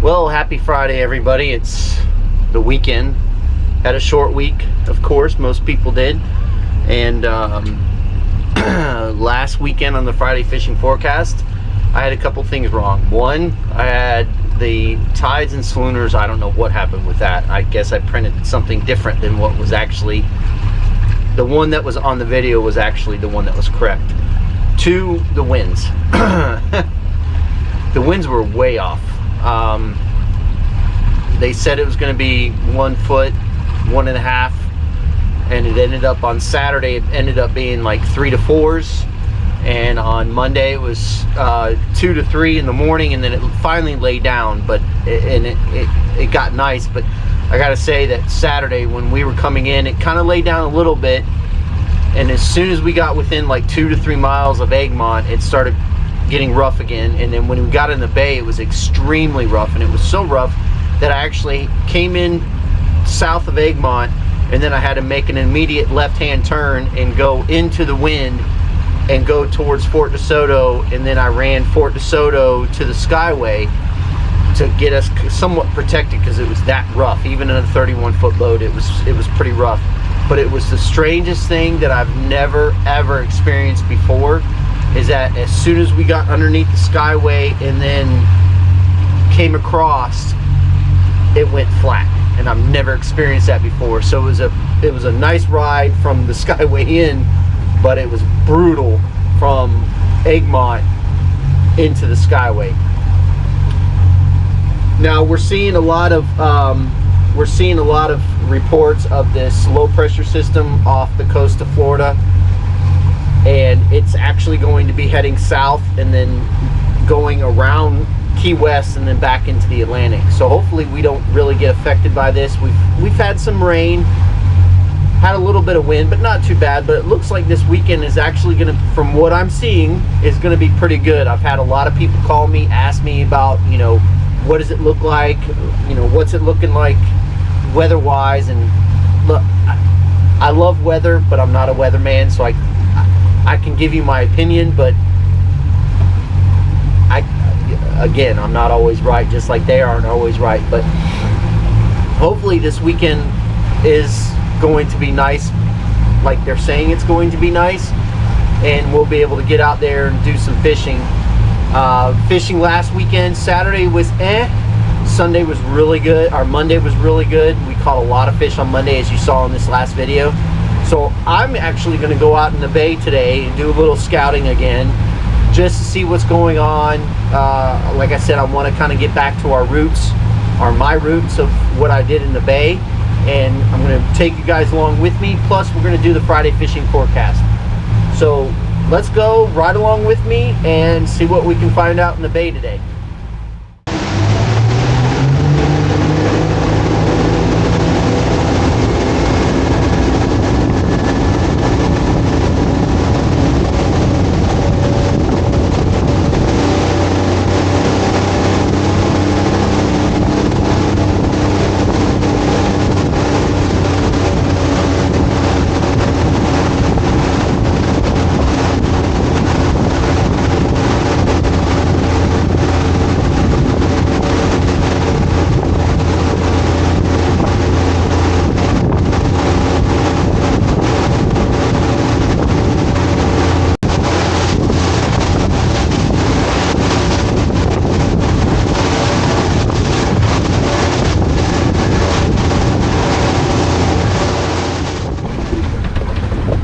Well, happy Friday, everybody. It's the weekend. Had a short week, of course, most people did. And last weekend on the Friday fishing forecast, I had a couple things wrong. One, I had the tides and schooners. I don't know what happened with that. I guess I printed something different than what was actually, the one that was on the video was actually the one that was correct. Two, the winds. The winds were way off. They said it was going to be 1 foot, 1.5, and it ended up on Saturday, it ended up being like 3 to 4s, and on Monday it was 2 to 3 in the morning, and then it finally laid down, but it got nice. But I gotta say that Saturday when we were coming in, it kind of laid down a little bit, and as soon as we got within like 2 to 3 miles of Egmont, it started getting rough again. And then when we got in the bay, it was extremely rough, and it was so rough that I actually came in south of Egmont, and then I had to make an immediate left-hand turn and go into the wind and go towards Fort DeSoto, and then I ran Fort DeSoto to the Skyway to get us somewhat protected because it was that rough. Even in a 31-foot boat, it was pretty rough. But it was the strangest thing that I've never ever experienced before, is that as soon as we got underneath the Skyway and then came across, it went flat, and I've never experienced that before. So it was a nice ride from the Skyway in, but it was brutal from Egmont into the Skyway. Now we're seeing a lot of reports of this low pressure system off the coast of Florida, and it's actually going to be heading south and then going around Key West and then back into the Atlantic. So hopefully we don't really get affected by this. We've had some rain, had a little bit of wind, but not too bad. But it looks like this weekend is actually going to, from what I'm seeing, is going to be pretty good. I've had a lot of people call me, ask me about, you know, what does it look like, you know, what's it looking like weather-wise. And look, I love weather, but I'm not a weatherman, so I can give you my opinion, but again, I'm not always right, just like they aren't always right. But hopefully this weekend is going to be nice, like they're saying it's going to be nice, and we'll be able to get out there and do some fishing. Fishing last weekend, Saturday was Sunday was really good, our Monday was really good. We caught a lot of fish on Monday, as you saw in this last video. So I'm actually going to go out in the bay today and do a little scouting again, just to see what's going on. Like I said, I want to kind of get back to our roots, or my roots of what I did in the bay, and I'm going to take you guys along with me. Plus we're going to do the Friday fishing forecast. So let's go right along with me and see what we can find out in the bay today.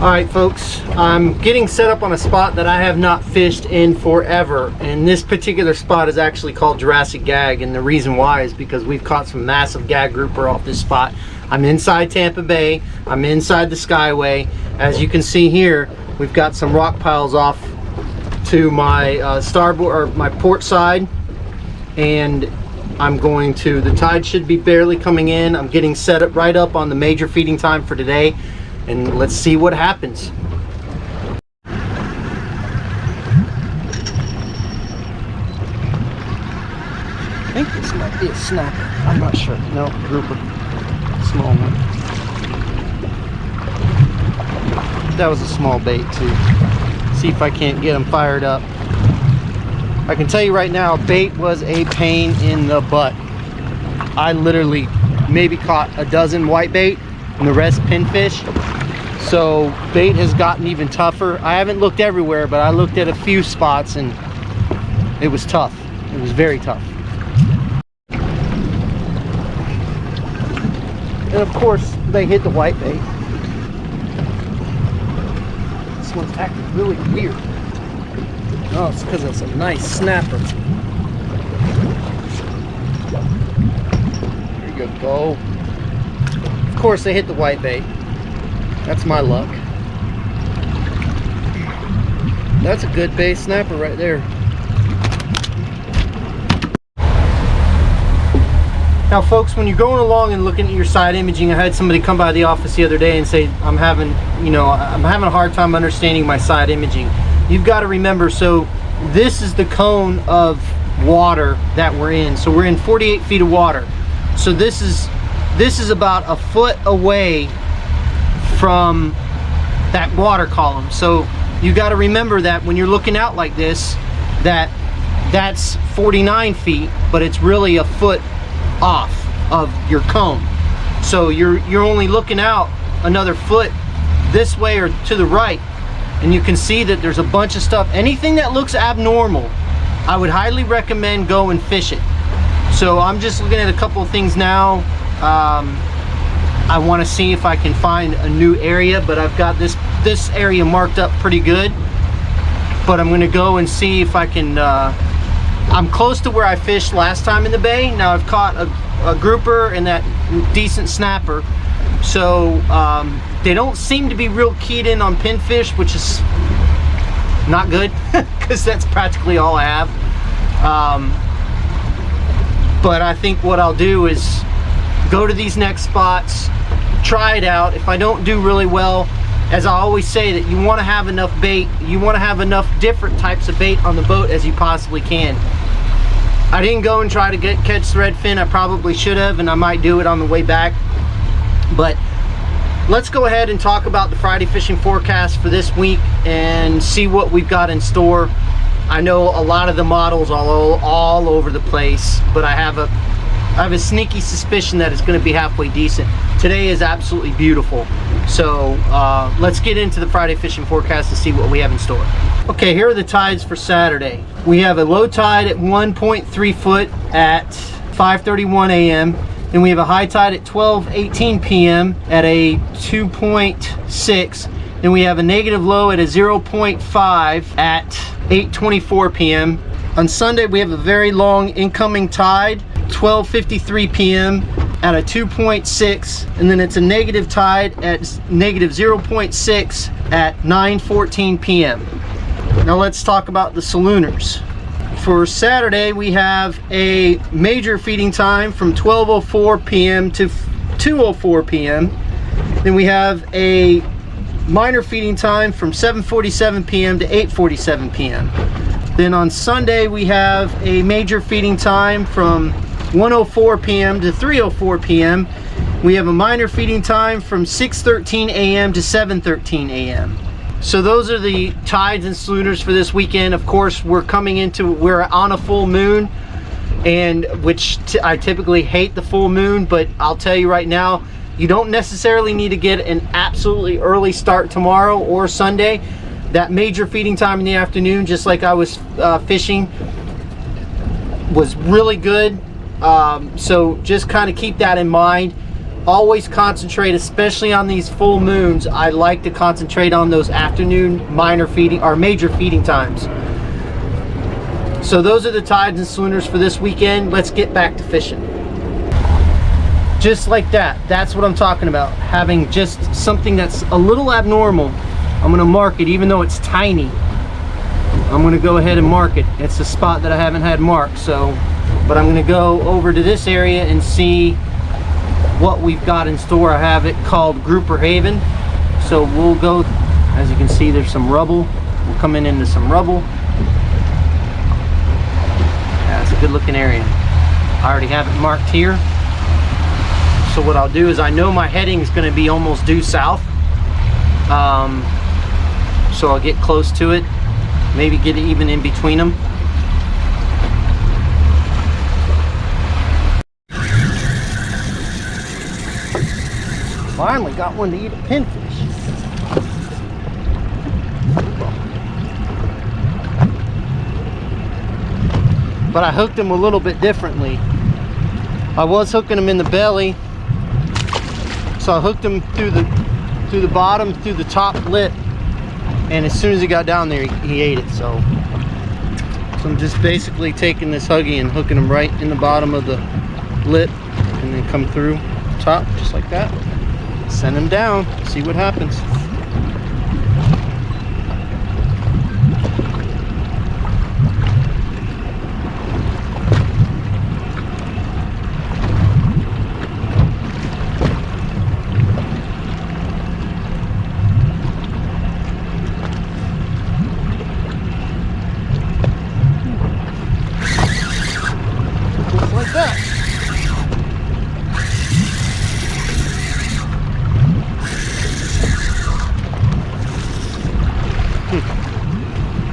Alright folks, I'm getting set up on a spot that I have not fished in forever, and this particular spot is actually called Jurassic Gag, and the reason why is because we've caught some massive gag grouper off this spot. I'm inside Tampa Bay, I'm inside the Skyway. As you can see here, we've got some rock piles off to my starboard, or my port side, and I'm going to, the tide should be barely coming in. I'm getting set up right up on the major feeding time for today, and let's see what happens. I think this might be a snapper. I'm not sure. No, grouper. Small one. That was a small bait too. See if I can't get them fired up. I can tell you right now, bait was a pain in the butt. I literally maybe caught a dozen whitebait and the rest pinfish. So bait has gotten even tougher. I haven't looked everywhere, but I looked at a few spots and it was tough. It was very tough. And of course, they hit the whitebait. This one's acting really weird. Oh, it's because it's a nice snapper. There you go. Of course, they hit the whitebait. That's my luck. That's a good bait snapper right there. Now folks, when you're going along and looking at your side imaging, I had somebody come by the office the other day and say, I'm having a hard time understanding my side imaging. You've got to remember, so this is the cone of water that we're in. So we're in 48 feet of water. So this is about a foot away from that water column. So you got to remember that when you're looking out like this, that's 49 feet, but it's really a foot off of your cone. So you're only looking out another foot this way or to the right, and you can see that there's a bunch of stuff. Anything that looks abnormal, I would highly recommend go and fish it. So I'm just looking at a couple of things now. I want to see if I can find a new area, but I've got this area marked up pretty good. But I'm going to go and see if I can. I'm close to where I fished last time in the bay. Now I've caught a grouper and that decent snapper. So they don't seem to be real keyed in on pinfish, which is not good because that's practically all I have. But I think what I'll do is go to these next spots, try it out. If I don't do really well, as I always say, that you want to have enough bait, you want to have enough different types of bait on the boat as you possibly can. I didn't go and try to catch threadfin. I probably should have, and I might do it on the way back. But let's go ahead and talk about the Friday fishing forecast for this week and see what we've got in store. I know a lot of the models are all over the place, but I have a sneaky suspicion that it's going to be halfway decent. Today is absolutely beautiful. So let's get into the Friday fishing forecast and see what we have in store. Okay, here are the tides for Saturday. We have a low tide at 1.3 foot at 5:31 a.m. Then we have a high tide at 12:18 p.m. at a 2.6. Then we have a negative low at a 0.5 at 8:24 p.m. On Sunday, we have a very long incoming tide, 12:53 p.m. at a 2.6, and then it's a negative tide at negative 0.6 at 9:14 p.m. Now let's talk about the salooners. For Saturday, we have a major feeding time from 12:04 p.m. to 2:04 p.m. Then we have a minor feeding time from 7:47 p.m. to 8:47 p.m. Then on Sunday, we have a major feeding time from 1:04 p.m. to 3:04 p.m. We have a minor feeding time from 6:13 a.m. to 7:13 a.m. So those are the tides and salooners for this weekend. Of course, we're on a full moon, and I typically hate the full moon, but I'll tell you right now, you don't necessarily need to get an absolutely early start tomorrow or Sunday. That major feeding time in the afternoon, just like I was fishing, was really good. So just kind of keep that in mind. Always concentrate, especially on these full moons. I like to concentrate on those afternoon minor feeding or major feeding times. So those are the tides and salooners for this weekend. Let's get back to fishing. Just like that. That's what I'm talking about. Having just something that's a little abnormal. I'm going to mark it, even though it's tiny. I'm going to go ahead and mark it. It's a spot that I haven't had marked. But I'm going to go over to this area and see what we've got in store. I have it called Grouper Haven. So we'll go, as you can see, there's some rubble. We'll come into some rubble. That's a good looking area. I already have it marked here. So what I'll do is, I know my heading is going to be almost due south. So I'll get close to it, maybe get it even in between them. Finally got one to eat a pinfish. But I hooked him a little bit differently. I was hooking him in the belly, so I hooked him through the bottom, through the top lip, and as soon as he got down there, he ate it. So I'm just basically taking this Huggy and hooking him right in the bottom of the lip, and then come through the top just like that. Send him down, see what happens. Just like that.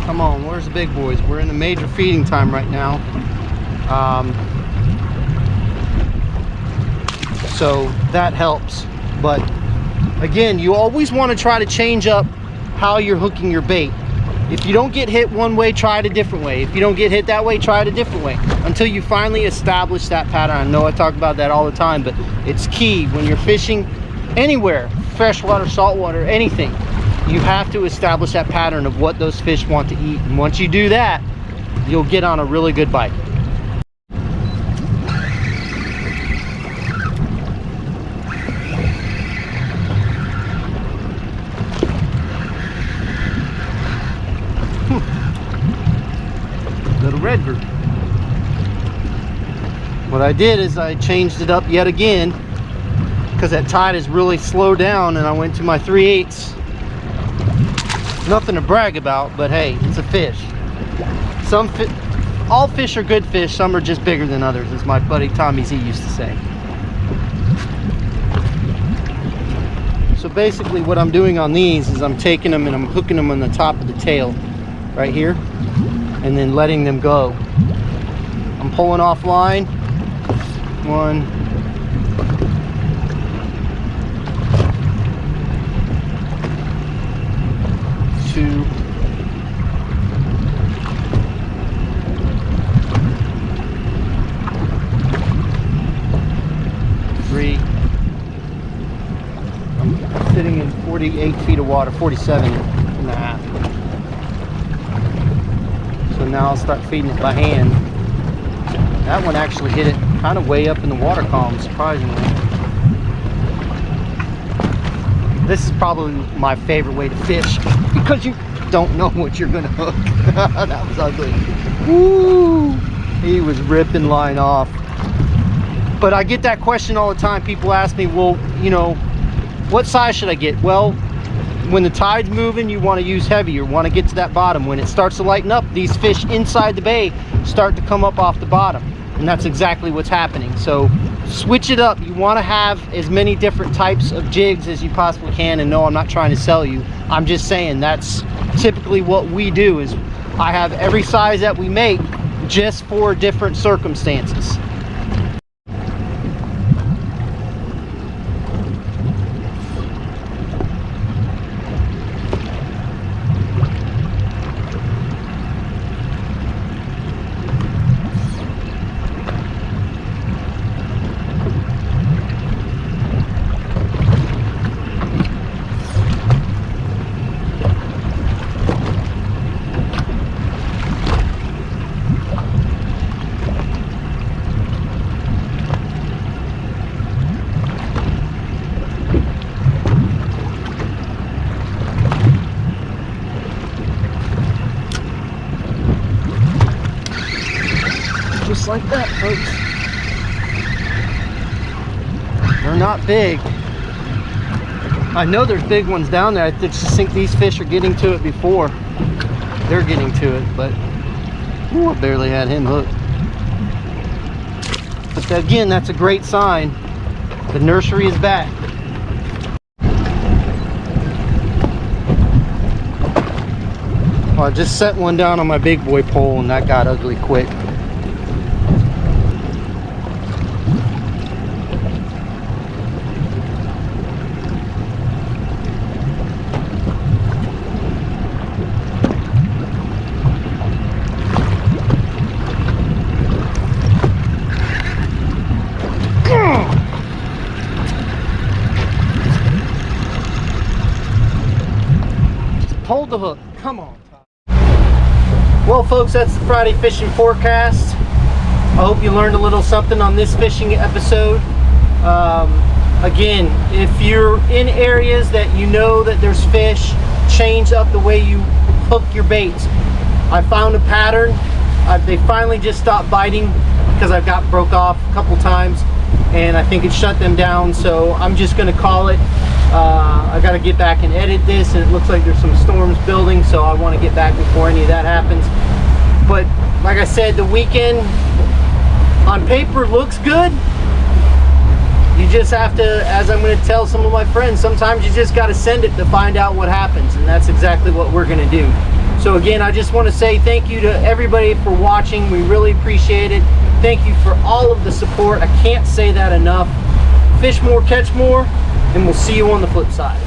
Come on, where's the big boys? We're in the major feeding time right now. So that helps. But again, you always want to try to change up how you're hooking your bait. If you don't get hit one way, try it a different way. If you don't get hit that way, try it a different way. Until you finally establish that pattern. I know I talk about that all the time, but it's key when you're fishing anywhere, freshwater, saltwater, anything. You have to establish that pattern of what those fish want to eat. And once you do that, you'll get on a really good bite. Little red group. What I did is I changed it up yet again because that tide is really slowed down, and I went to my 3/8. Nothing to brag about, but hey, it's a fish. All fish are good fish. Some are just bigger than others, as my buddy Tommy Z used to say. So basically what I'm doing on these is I'm taking them and I'm hooking them on the top of the tail right here, and then letting them go. I'm pulling off line. 1, 2, 3. I'm sitting in 48 feet of water, 47 and a half. So now I'll start feeding it by hand. That one actually hit it kind of way up in the water column, surprisingly. This is probably my favorite way to fish because you don't know what you're gonna hook. That was ugly. Woo! He was ripping line off. But I get that question all the time. People ask me, well, you know, what size should I get? Well, when the tide's moving, you want to use heavy. You want to get to that bottom. When it starts to lighten up, these fish inside the bay start to come up off the bottom. And that's exactly what's happening. So switch it up. You want to have as many different types of jigs as you possibly can. And no, I'm not trying to sell you. I'm just saying that's typically what we do. Is I have every size that we make just for different circumstances. Just like that, folks. They're not big. I know there's big ones down there. I just think these fish are getting to it before they're getting to it, but ooh, I barely had him hooked. But again, that's a great sign. The nursery is back. Well, I just set one down on my big boy pole and that got ugly quick. Well, folks, that's the Friday fishing forecast. I hope you learned a little something on this fishing episode. Again, if you're in areas that you know that there's fish, change up the way you hook your baits. I found a pattern. They finally just stopped biting because I got broke off a couple times, and I think it shut them down, so I'm just going to call it. I got to get back and edit this, and it looks like there's some storms building, so I want to get back before any of that happens. But like I said, the weekend on paper looks good. You just have to, as I'm going to tell some of my friends, sometimes you just got to send it to find out what happens, and that's exactly what we're going to do. So again, I just want to say thank you to everybody for watching. We really appreciate it. Thank you for all of the support. I can't say that enough. Fish more, catch more, and we'll see you on the flip side.